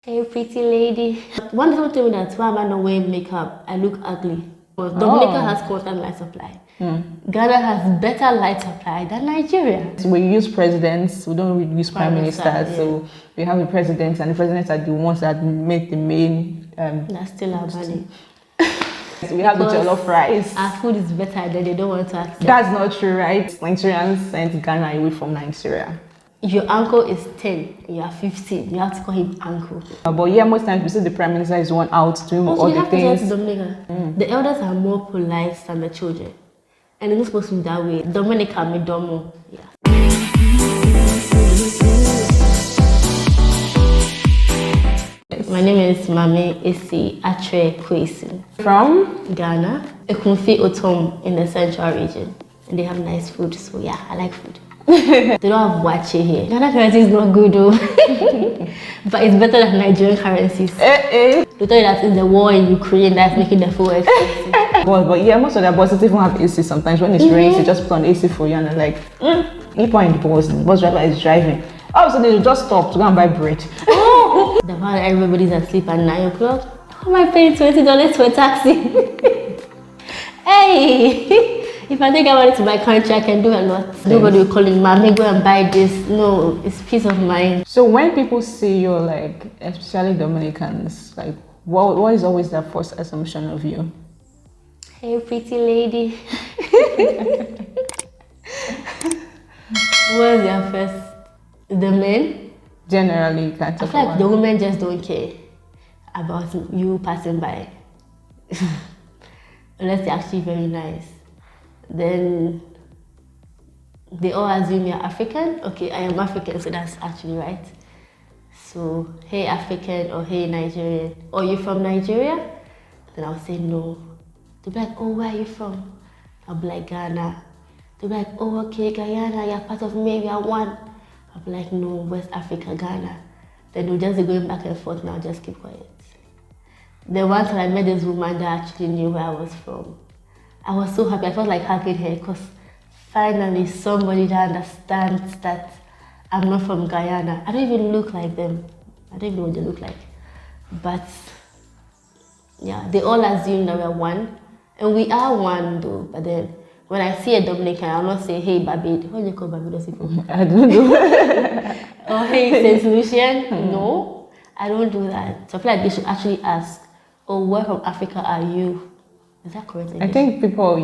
Hey, pretty lady. One person told me that why am I not wearing makeup? I look ugly. Well, Dominica has constant light supply. Ghana has better light supply than Nigeria. So we use presidents, we don't really use prime ministers. Yeah. So we have the presidents, and the presidents are the ones that make the main. That's still our money. So we have the jollof rice. Our food is better than they don't want to accept. That's not true, right? Nigerians sent Ghana away from Nigeria. If your uncle is 10 and you are 15, you have to call him uncle. But yeah, most times we see the prime minister is one out doing all the things. The elders are more polite than the children. And it's not supposed to be that way. Dominica, me domo. Yeah. My name is Vmas8 from Ghana. Ekunfi Otom in the central region. And they have nice food, so yeah, I like food. They don't have wache here. Ghana currency is not good though. But it's better than Nigerian currencies. They tell you that in the war in Ukraine that's making the food expensive. But yeah, most of their buses even have AC sometimes. When it's raining, they just put on AC for you and they're like, you point the bus driver is driving. All of a sudden they just stop to go and buy bread. The fact that everybody's asleep at 9 o'clock. How am I paying $20 for a taxi? Hey! If I think I wanted to buy country, I can do a lot. Yes. Nobody will call in, Mommy, go and buy this. No, it's peace of mind. So when people see you, like, especially Dominicans, like, what is always their first assumption of you? Hey, pretty lady. What is their first? The men? Generally, you can't talk I feel like the women just don't care about you passing by. Unless they're actually very nice. Then they all assume you're African. Okay, I am African, so that's actually right. So, hey African or hey Nigerian. Or you from Nigeria? Then I'll say no. They'll be like, oh, where are you from? I'll be like, Ghana. They'll be like, oh, okay, Guyana, you're part of me, we are one. I'll be like, no, West Africa, Ghana. Then they'll just be going back and forth, now just keep quiet. Then once I met this woman that actually knew where I was from, I was so happy. I felt like hugging her because finally somebody that understands that I'm not from Guyana. I don't even look like them. I don't even know what they look like. But yeah, they all assume that we're one. And we are one though. But then when I see a Dominican, I'll not say, hey, Babid. What do you call Barbados people? I don't know. Or hey, St. Lucian. No, I don't do that. So I feel like they should actually ask, oh, where from Africa are you? Is that correct? I think people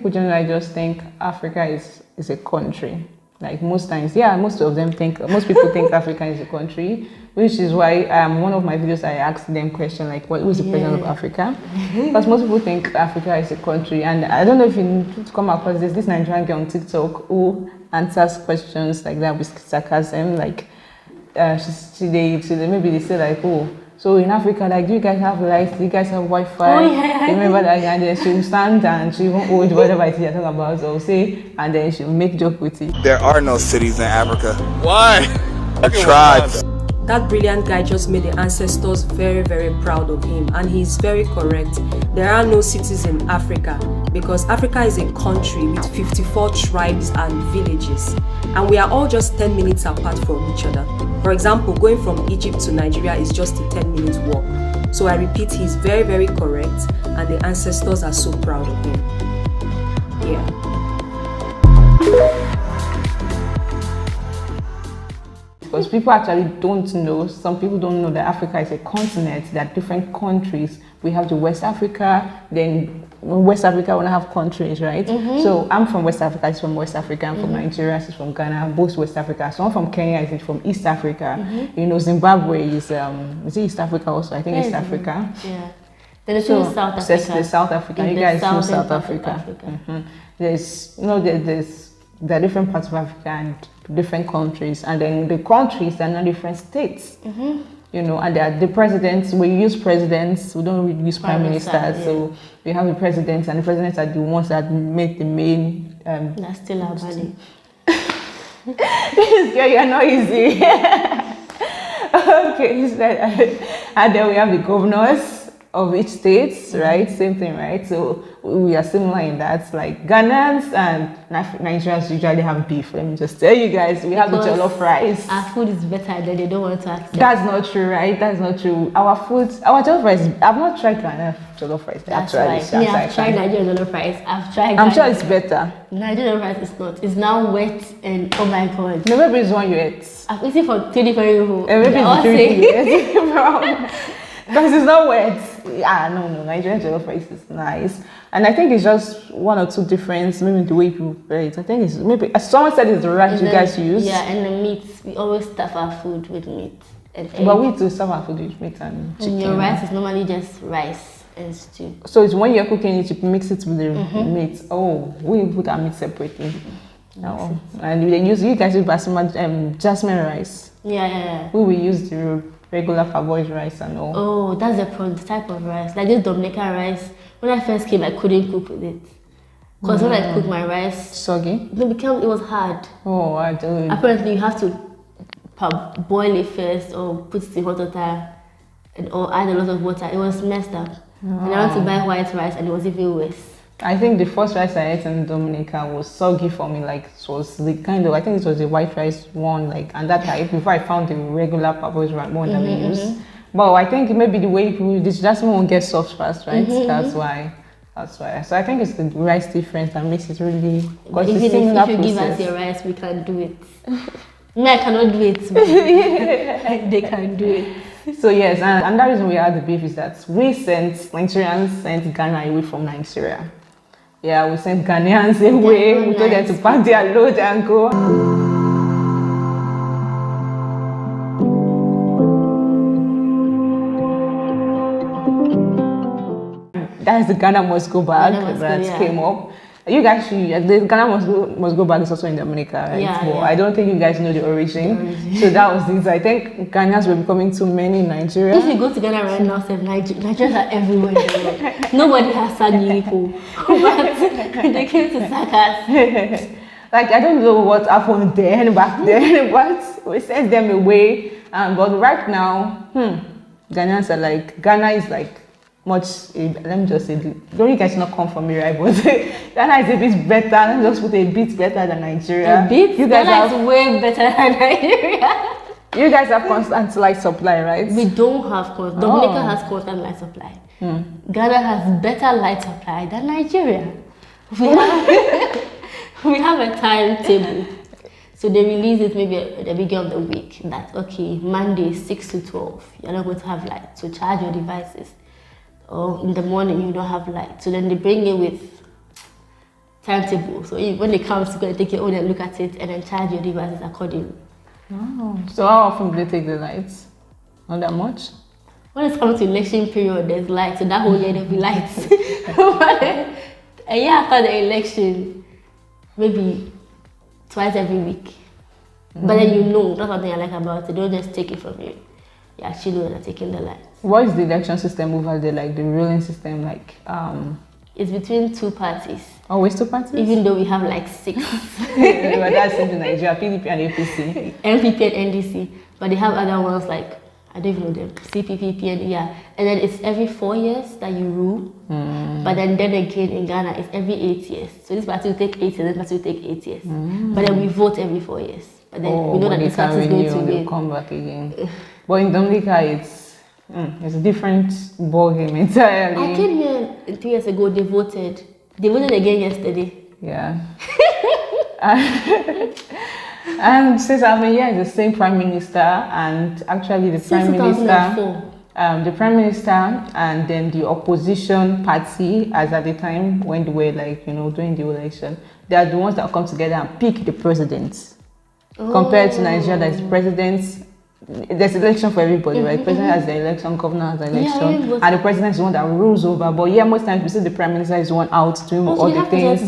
generally just think Africa is a country. Like most times, yeah, most people think Africa is a country, which is why one of my videos I asked them question like, who is the president of Africa? Because most people think Africa is a country, and I don't know if you come across this Nigerian girl on TikTok who answers questions like that with sarcasm, like maybe they say like, oh, so in Africa, like, do you guys have lights? Do you guys have Wi-Fi? Oh, yeah. Remember that? And then she'll stand and she won't hold whatever it is you're talking about. So say, and then she'll make joke with it. There are no cities in Africa. Why? Tribes. That brilliant guy just made the ancestors very, very proud of him, and he's very correct. There are no cities in Africa because Africa is a country with 54 tribes and villages, and we are all just 10 minutes apart from each other. For example, going from Egypt to Nigeria is just a 10-minute walk. So I repeat, he's very, very correct, and the ancestors are so proud of him. Yeah. Because people actually don't know, some people don't know that Africa is a continent, there are different countries. We have the West Africa, then West Africa want to have countries, right? So I'm from West Africa, she's from West Africa, I'm from Nigeria, she's from Ghana, both West Africa. So I'm from Kenya, she's from East Africa. You know, Zimbabwe is it East Africa also? I think East Africa. Yeah. Then it's South Africa. South Africa. You guys know South Africa. There's, you know, there are different parts of Africa and different countries, and then the countries are not different states. You know, and the presidents, we use presidents, we don't really use prime ministers. Yeah. So we have the presidents, and the presidents are the ones that make the main. That's still our money. This girl, you're not easy. Okay, and then we have the governors, of each state, right? Same thing, right? So we are similar in that. Like Ghanaians and Nigerians usually have beef. Let me just tell you guys, we have the jollof rice. Our food is better than they don't want to accept. That's not true, right? That's not true. Our jollof rice. I've not tried Ghana jollof rice. That's right. Yeah, I've tried Nigerian jollof rice. I'm sure it's better. Nigerian rice is not. It's now wet and oh my god. No, maybe it's one you ate. I've eaten for 3 different people. Maybe it's 3 people you ate. Because it's not wet. Yeah, no. Nigerian jollof rice is nice. And I think it's just 1 or 2 difference, maybe the way you prepare it. I think it's maybe, as someone said, it's the rice you guys use. Yeah, and the meat. We always stuff our food with meat and egg. But we too stuff our food with meat and chicken. And your rice is normally just rice and stew. So it's when you're cooking it, you mix it with the meat. Oh, we put our meat separately. No. And you guys use jasmine rice. Yeah. We will use the regular Favourite rice and all. Oh, that's the type of rice. Like this Dominica rice. When I first came, I couldn't cook with it. Because when I cook my rice... Soggy? It was hard. Oh, I do. Apparently, you have to boil it first or put it in hot water or add a lot of water. It was messed up. And I went to buy white rice and it was even worse. I think the first rice I ate in Dominica was soggy for me. Like, it was the I think it was the white rice one, like, and that I before I found the regular Favourite one that we use. But I think maybe the way this jasmine won't get soft fast, right? That's why. So I think it's the rice difference that makes it really. Because if you give us your rice, we can do it. Me, I cannot do it. They can do it. So yes, and another reason we had the beef is that Nigerians sent Ghana away from Nigeria. Yeah, we sent Ghanaians away. We told them to pack their load and go. That's the Ghana must go back came up. You guys should, the Ghana must go back is also in Dominica, right? Yeah, but I don't think you guys know the origin. So that was it. I think Ghanaians were becoming too many in Nigeria. If you go to Ghana right now, Nigerians are everywhere in the world. Nobody has Sagi people. But they came to sack us. Like, I don't know what happened then, back then, but we sent them away. But right now, Ghanaians are like, Ghana is like, much, let me just say, don't you guys not come from me, right? But Ghana is a bit better. Let me just put a bit better than Nigeria. A bit? You guys Ghana is way better than Nigeria. You guys have constant light supply, right? We don't have constant. Dominica has constant light supply. Ghana has better light supply than Nigeria. We have a timetable. So they release it maybe at the beginning of the week. That, okay, Monday 6 to 12, you're not going to have light. So charge your devices. Or in the morning you don't have light, so then they bring it with timetable. So when they come to go and take your own and look at it and then charge your devices accordingly. Oh, so how often do they take the lights? Not that much. When it's coming to election period, there's light, so that whole year there'll be lights. A year after the election, maybe twice every week. But then that's one thing I like about it. They don't just take it from you. You actually know they're taking the lights. What is the election system over there, like the ruling system, like? It's between 2 parties. Always 2 parties? Even though we have like 6. But that's in Nigeria, PDP and APC. NPP and NDC. But they have other ones like, I don't even know them, CPP, PN, yeah. And then it's every 4 years that you rule. But then again in Ghana, it's every 8 years. So this party will take 8 years, this party will take 8 years. But then we vote every 4 years. But then we know that this party is going to win. Come back again. But in Dominica, it's a different ballgame entirely. I came here 3 years ago, they voted. They voted again yesterday. Yeah. And since I've been here, it's the same prime minister, and actually the prime minister and then the opposition party, as at the time when they were like, doing the election, they are the ones that come together and pick the president. Compared to Nigeria, there's presidents. There's election for everybody, right? President has the election, governor has the election, and the president is the one that rules over. But yeah, most times we see the prime minister is the one out doing all the things.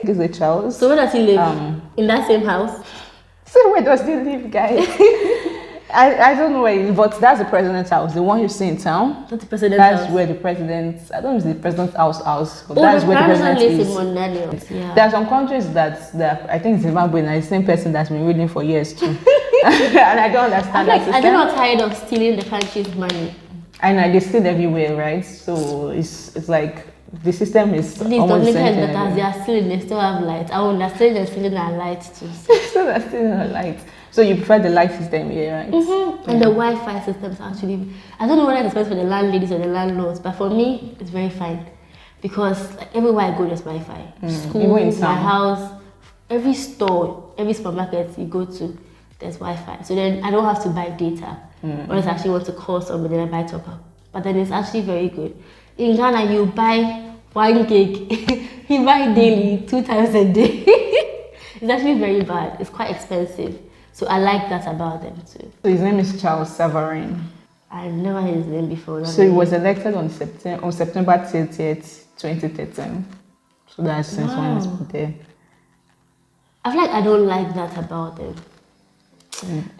He's a child. So where does he live? In that same house? So where does he live, guys? I don't know where he is, but that's the president's house, the one you see in town. That's the president's house. That's where the president, I don't know if it's the president's house, but that's where the president is. Yeah. There are some countries that I think Zimbabwe is the same person that's been ruling for years too. And I don't understand that system. Are they not tired of stealing the country's money? And they still everywhere, right? So it's like the system is Please, almost Dominica is centered that as they everywhere. are stealing, they still have light. I understand they're stealing our light too. So that's still not light. So you prefer the light system here, right? And the Wi-Fi systems actually, I don't know whether it's best for the landladies or the landlords, but for me, it's very fine. Because like, everywhere I go, there's Wi-Fi. School, Even in my town. house, every store, every supermarket you go to, there's Wi-Fi. So then I don't have to buy data. Unless I actually want to call somebody, then I buy top up. But then it's actually very good. In Ghana, you buy 1 gig, you buy daily, 2 times a day. It's actually very bad. It's quite expensive. So I like that about them too. So his name is Charles Savarin. I've never heard his name before. So he was elected on September 30th, 2013. So that's since when he's been there. I feel like I don't like that about them.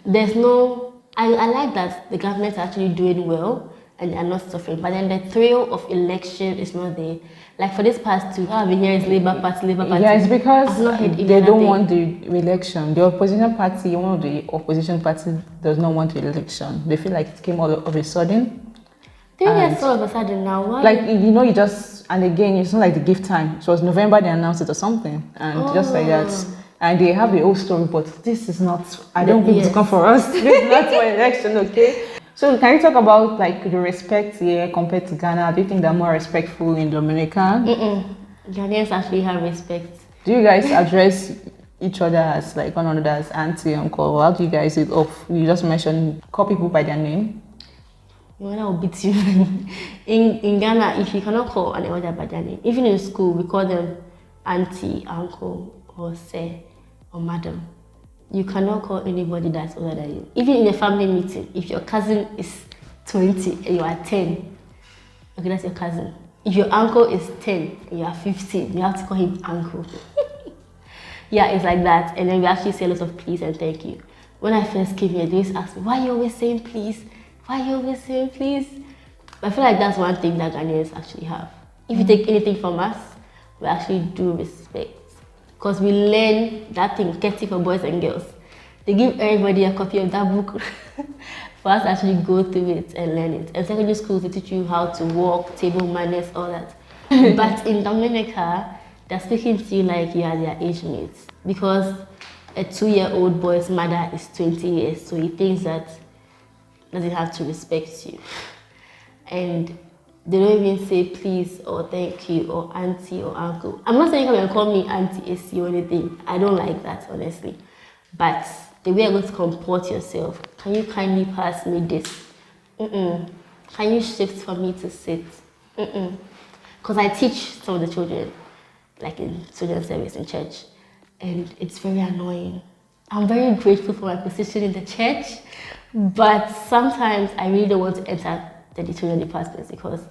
There's no, I like that the government is actually doing well and they are not suffering, but then the thrill of election is not there. Like for this past 2, I've been hearing is Labour Party. Yeah, it's because I've not heard they don't anything. want the election. The opposition party, one of the opposition parties does not want the election. They feel like it came all of a sudden. They just all of a sudden now, why? Like, you know, you just, and again, it's not like the gift time. It was November they announced it or something. And just like that. And they have the whole story, but this is not, I don't think it's come for us. This is not for election, okay? So can you talk about like the respect here compared to Ghana? Do you think they're more respectful in Dominica? Ghanaians actually have respect. Do you guys address each other as like one another as auntie, uncle? How do you guys do it off? You just mention, call people by their name? Your mother will beat you. in Ghana, if you cannot call an elder by their name, even in school, we call them auntie, uncle, or sir, or madam. You cannot call anybody that's older than you. Even in a family meeting, if your cousin is 20 and you are 10, okay, that's your cousin. If your uncle is 10 and you are 15, you have to call him uncle. Yeah, it's like that. And then we actually say a lot of please and thank you. When I first came here, they used to ask me, why are you always saying please? Why are you always saying please? But I feel like that's one thing that Ghanaians actually have. If you take anything from us, we actually do respect. Because we learn that thing, Ketty for boys and girls. They give everybody a copy of that book for us to actually go through it and learn it. And secondary schools, they teach you how to walk, table manners, all that. But in Dominica, they're speaking to you like you are their age mates. Because a 2-year-old boy's mother is 20 years, so he thinks that doesn't have to respect you. And they don't even say please or thank you or auntie or uncle. I'm not saying come and call me auntie AC or anything. I don't like that, honestly. But the way you're going to comport yourself, can you kindly pass me this? Can you shift for me to sit? Because I teach some of the children, like in children's service in church, and it's very annoying. I'm very grateful for my position in the church, but sometimes I really don't want to enter the children departments because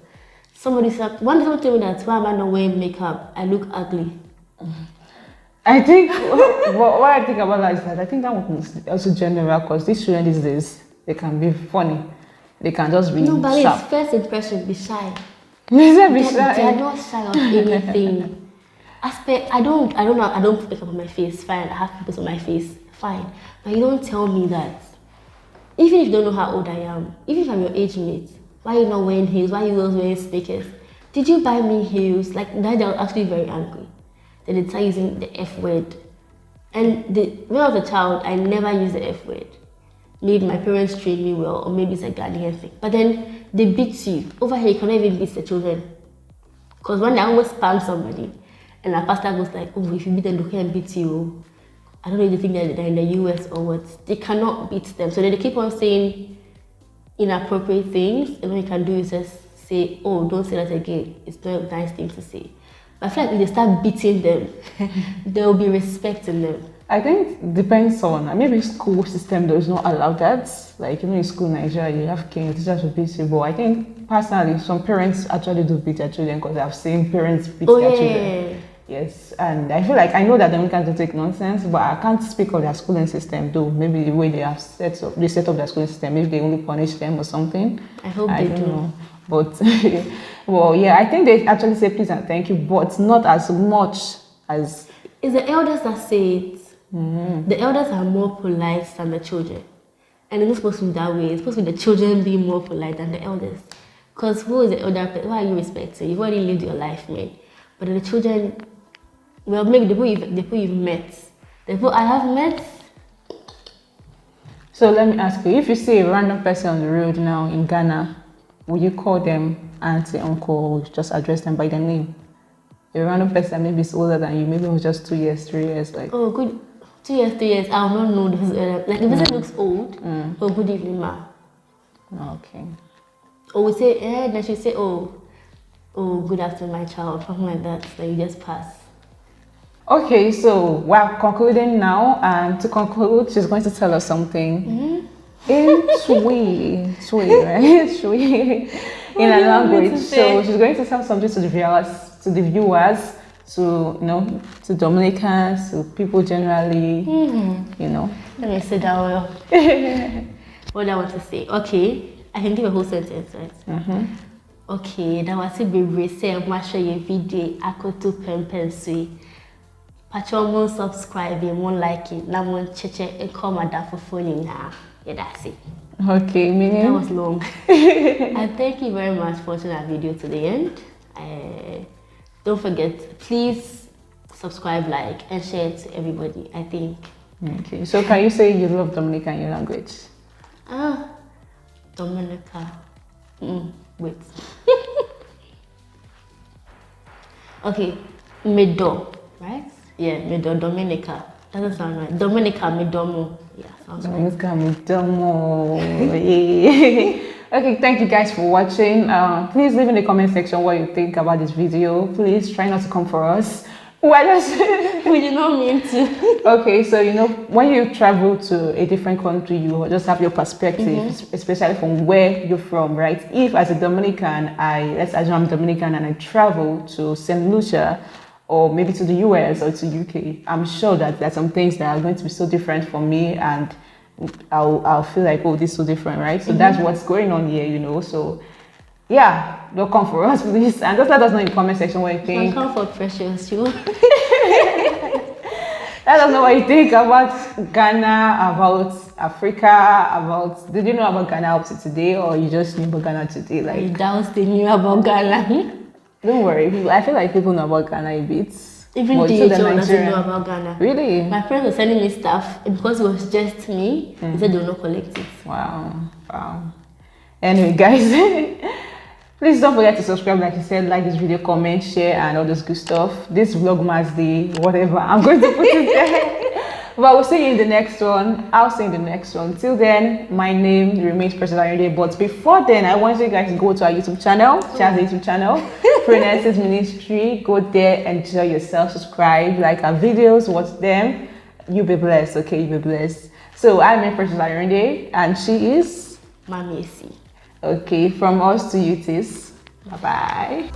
somebody said, one time told me that why am I not wearing makeup? I look ugly. I think what I think about that is that I think that one is also general because these children these days, they can be funny. They can just be No, but sharp. it's first impression, be shy. They They're not shy of anything. I don't put makeup on my face, fine. I have pimples on my face, fine. But you don't tell me that. Even if you don't know how old I am, even if I'm your age mate, why are you not wearing heels? Why are you always wearing sneakers? Did you buy me heels? Like that, they're actually very angry. Then they start using the F word. And when I was a child, I never used the F word. Maybe my parents trained me well, or maybe it's a Ghanaian thing. But then they beat you. Over here, you cannot even beat the children. Because when they always spam somebody, and our pastor goes like, oh, if you beat them, they can beat you. I don't know if they think that they're in the US or what. They cannot beat them. So they keep on saying inappropriate things, and what you can do is just say, oh, don't say that again. It's not a nice thing to say. But I feel like if they start beating them, there will be respect in them. I think it depends on, maybe school system does not allow that. Like, you know, in school in Nigeria, you have teachers who beat you. But I think, personally, some parents actually do beat their children because I've seen parents beat their children. Yes, and I feel like I know that Dominicans don't take nonsense, but I can't speak of their schooling system though. Maybe the way they have set up their schooling system, maybe they only punish them or something. I hope they do. Know. But, well, yeah, I think they actually say please and thank you, but not as much as... It's the elders that say it. The elders are more polite than the children. And it's not supposed to be that way. It's supposed to be the children being more polite than the elders. Because who is the other person? Why are you respecting? You've already lived your life, man. But the children, well, maybe the people you've met. The people I have met. So let me ask you, if you see a random person on the road now in Ghana, will you call them auntie, uncle, or just address them by their name? A random person maybe is older than you, maybe it was just 2 years, 3 years, like. Oh, good. 2 years, 3 years. I will not know this. Like the person looks old. Oh, good evening, ma. Okay. Or we say, then she say, oh, good afternoon, my child, something like that. So you just pass. Okay, so we're concluding now, and to conclude, she's going to tell us something in Shui, right? Shui, in a language. So she's going to tell something to the viewers, to to Dominicans, to people generally, Let me sit down well. What I want to say. Okay, I can give a whole sentence, right? Okay, that was a baby say, I'm going to show you a video. I could do pen. Patron subscribe, won't like it, now won't check and come at that for phone now. Yeah, that's it. Okay, meaning that was long. And thank you very much for watching that video to the end. Don't forget, please subscribe, like, and share it to everybody. I think. Okay, so can you say you love Dominica in your language? Dominica. Wait. Okay, Medo, right? Yeah, Medo, Dominica. Doesn't sound right. Dominica, Medomo. Yeah, sounds right. Dominica, Medomo. Yeah. Okay, thank you guys for watching. Please leave in the comment section what you think about this video. Please try not to come for us. We did not mean to. Okay, so when you travel to a different country, you just have your perspective, especially from where you're from, right? If as a Dominican, let's assume I'm Dominican and I travel to St. Lucia, or maybe to the US or to UK, I'm sure that there's some things that are going to be so different for me, and I'll feel like, oh, this is so different, right? So that's what's going on here, so yeah, don't come for us, please, and just let us know in the comment section what you think. Don't come for Precious, you. Let us know what you think about Ghana, about Africa, did you know about Ghana up to today, or you just knew about Ghana today? Like, I doubt they knew about Ghana. Don't worry, I feel like people know about Ghana a bit. Even DHL doesn't know about Ghana. Really? My friends were sending me stuff, and because it was just me, they said they will not collect it. Wow. Anyway, guys, please don't forget to subscribe, like you said, like this video, comment, share, and all this good stuff. This Vlogmas whatever, I'm going to put it there. But we'll see you in the next one. I'll see you in the next one. Till then, my name remains Precious Ayorinde. But before then, I want you guys to go to our YouTube channel, Phronesis Ministry. Go there, enjoy yourself, subscribe, like our videos, watch them. You'll be blessed, okay? You'll be blessed. So I'm Precious Ayorinde, and she is Vmas8. Okay, from us to you, tis. Bye-bye.